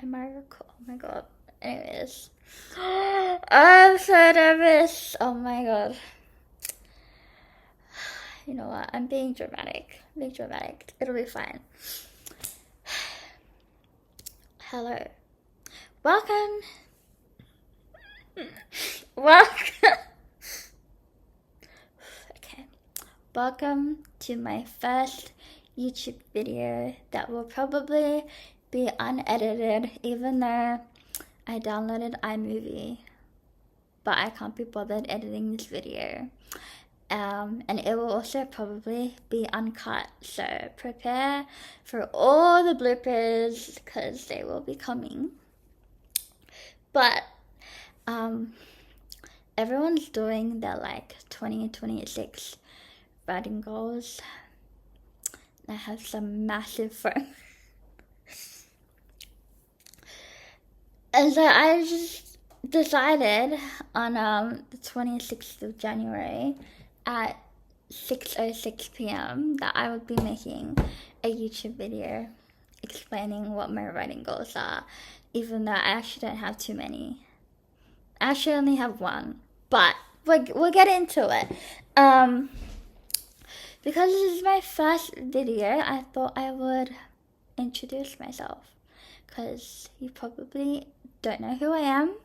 Am I record? Oh my god. Anyways. I'm so nervous. Oh my god. You know what? I'm being dramatic. Being dramatic. It'll be fine. Hello. Welcome. Welcome. Okay. Welcome to my first YouTube video that will probably be unedited, even though I downloaded iMovie, but I can't be bothered editing this video. And it will also probably be uncut, so prepare for all the bloopers because they will be coming. But everyone's doing their 2026 writing goals. I have some massive FOMO. And so I just decided on the 26th of January at 6:06 p.m. that I would be making a YouTube video explaining what my writing goals are, even though I actually don't have too many. I actually only have one, but we'll get into it. Because this is my first video, I thought I would introduce myself, because you probably don't know who I am,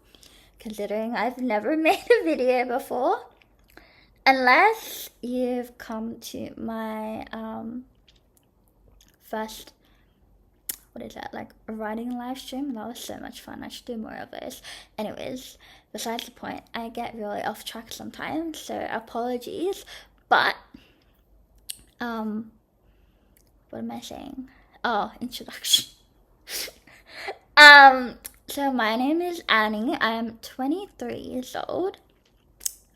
considering I've never made a video before, unless you've come to my first, writing live stream. That was so much fun. I should do more of those. Anyways, besides the point, I get really off track sometimes, so apologies. But what am I saying? Oh, introduction. So my name is Annie. I'm 23 years old,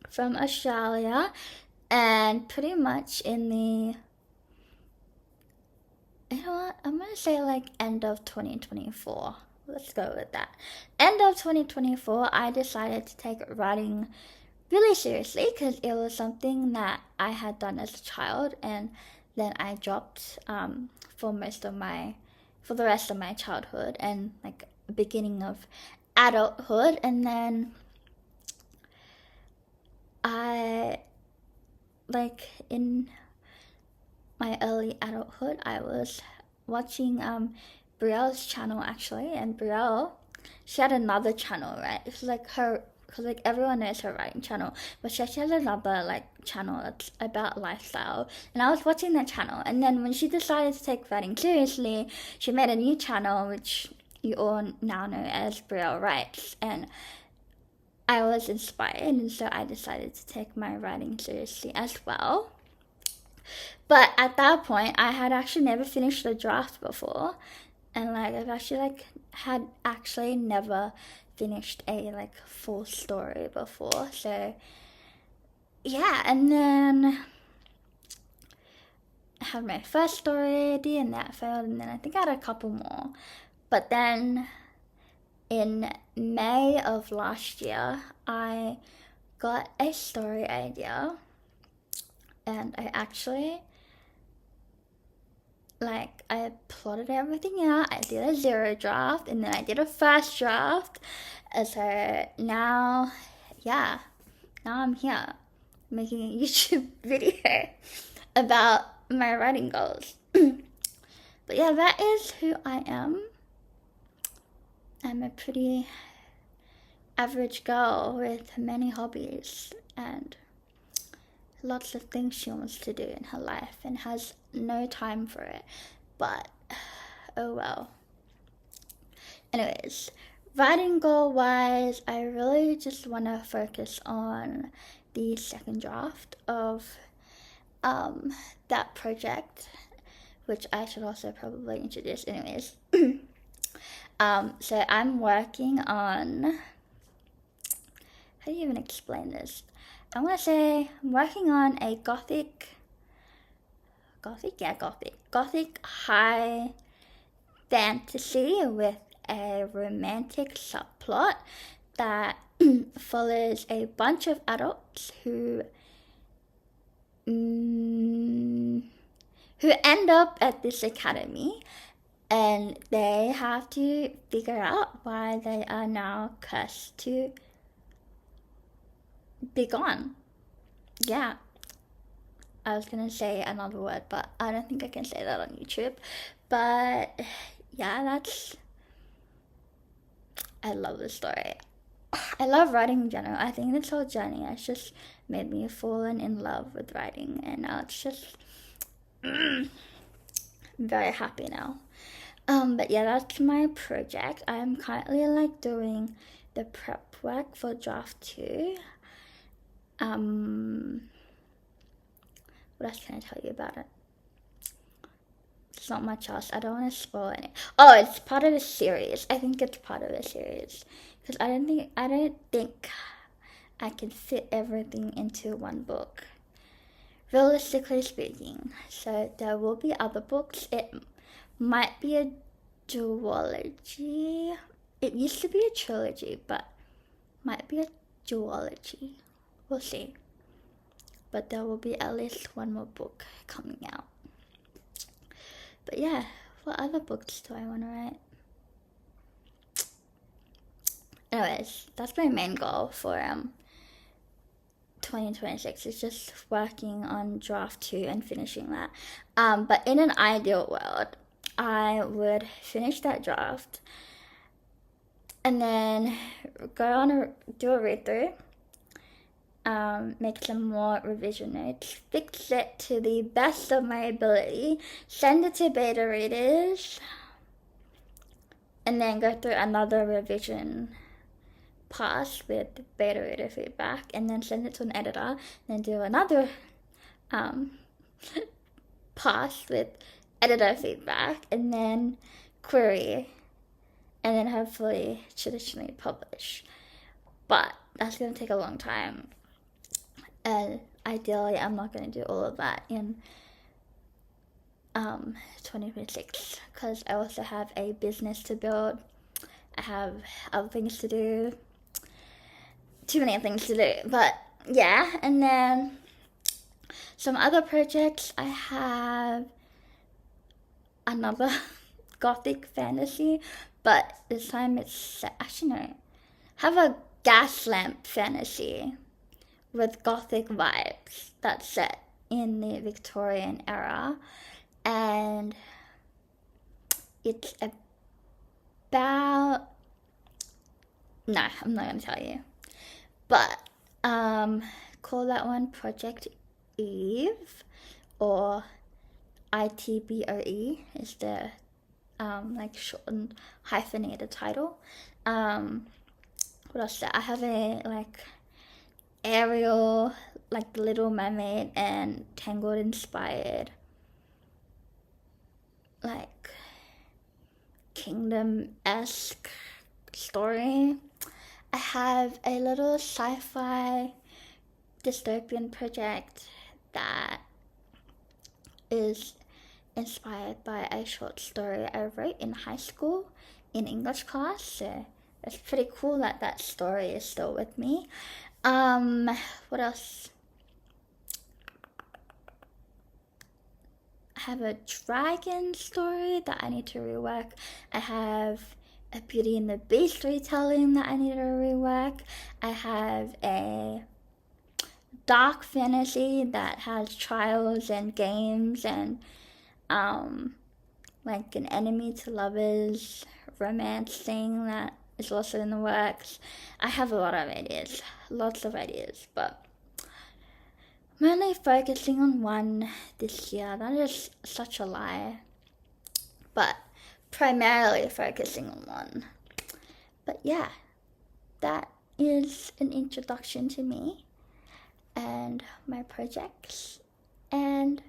from Australia, and pretty much in the, you know what, I'm gonna say end of 2024. Let's go with that. End of 2024, I decided to take writing really seriously because it was something that I had done as a child, and then I dropped for the rest of my childhood and beginning of adulthood. And then I, in my early adulthood, I was watching Brielle's channel actually, and Brielle, she had another channel, right? It's her, because everyone knows her writing channel, but she actually has another channel that's about lifestyle, and I was watching that channel. And then when she decided to take writing seriously, she made a new channel which you all now know as Brielle Writes, and I was inspired, and so I decided to take my writing seriously as well. But at that point, I had actually never finished a draft before, and I've actually had actually never finished a full story before. So yeah, and then I had my first story idea, and that failed, and then I think I had a couple more. But then in May of last year, I got a story idea, and I actually I plotted everything out. I did a zero draft, and then I did a first draft. And so now I'm here making a YouTube video about my writing goals. But yeah, that is who I am. I'm a pretty average girl with many hobbies and lots of things she wants to do in her life and has no time for it. But oh well. Anyways, writing goal wise, I really just want to focus on the second draft of that project, which I should also probably introduce. Anyways, so I'm working on, how do you even explain this? I'm gonna say I'm working on a gothic high fantasy with a romantic subplot that follows a bunch of adults who end up at this academy, and they have to figure out why they are now cursed to be gone. Yeah, I was gonna say another word, but I don't think I can say that on YouTube. But yeah, I love this story. I love writing in general. I think this whole journey has just made me fall in love with writing, and now it's just very happy now. But yeah, that's my project. I'm currently like doing the prep work for draft 2. What else can I tell you about it? It's not much else. I don't want to spoil any. Oh, it's part of a series. I think it's part of a series because I don't think I can fit everything into one book. Realistically speaking, so there will be other books. It might be a duology. It used to be a trilogy, but might be a duology. We'll see. But there will be at least one more book coming out. But yeah, what other books do I want to write? Anyways, that's my main goal for 2026. It's just working on draft 2 and finishing that. But in an ideal world, I would finish that draft and then do a read through, make some more revision notes, fix it to the best of my ability, send it to beta readers, and then go through another revision pass with beta reader feedback, and then send it to an editor, then do another pass with editor feedback, and then query, and then hopefully traditionally publish. But that's going to take a long time, and ideally I'm not going to do all of that in 2026 because I also have a business to build. I have other things to do, too many things to do. But yeah, and then some other projects. I have another gothic fantasy, but this time it's actually no. I have a gas lamp fantasy with gothic vibes that's set in the Victorian era, and it's about, no, I'm not gonna tell you, but call that one Project Eve, or ITBOE is the like shortened hyphenated title. What else? I have a like Ariel, like the Little Mermaid and Tangled inspired like kingdom-esque story. I have a little sci-fi dystopian project that is inspired by a short story I wrote in high school in English class, so it's pretty cool that that story is still with me. What else? I have a dragon story that I need to rework. I have a Beauty and the Beast retelling that I need to rework. I have a dark fantasy that has trials and games and like an enemy to lovers romance thing that is also in the works. I have a lot of ideas, lots of ideas, but I'm only focusing on one this year. That is such a lie, but primarily focusing on one. But yeah, that is an introduction to me and my projects and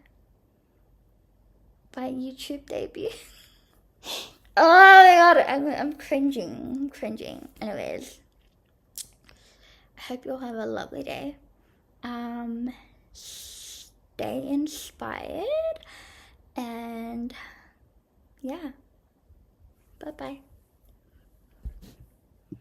my YouTube debut. Oh my god, I'm cringing. Anyways, I hope you'll have a lovely day. Stay inspired, and yeah, bye bye.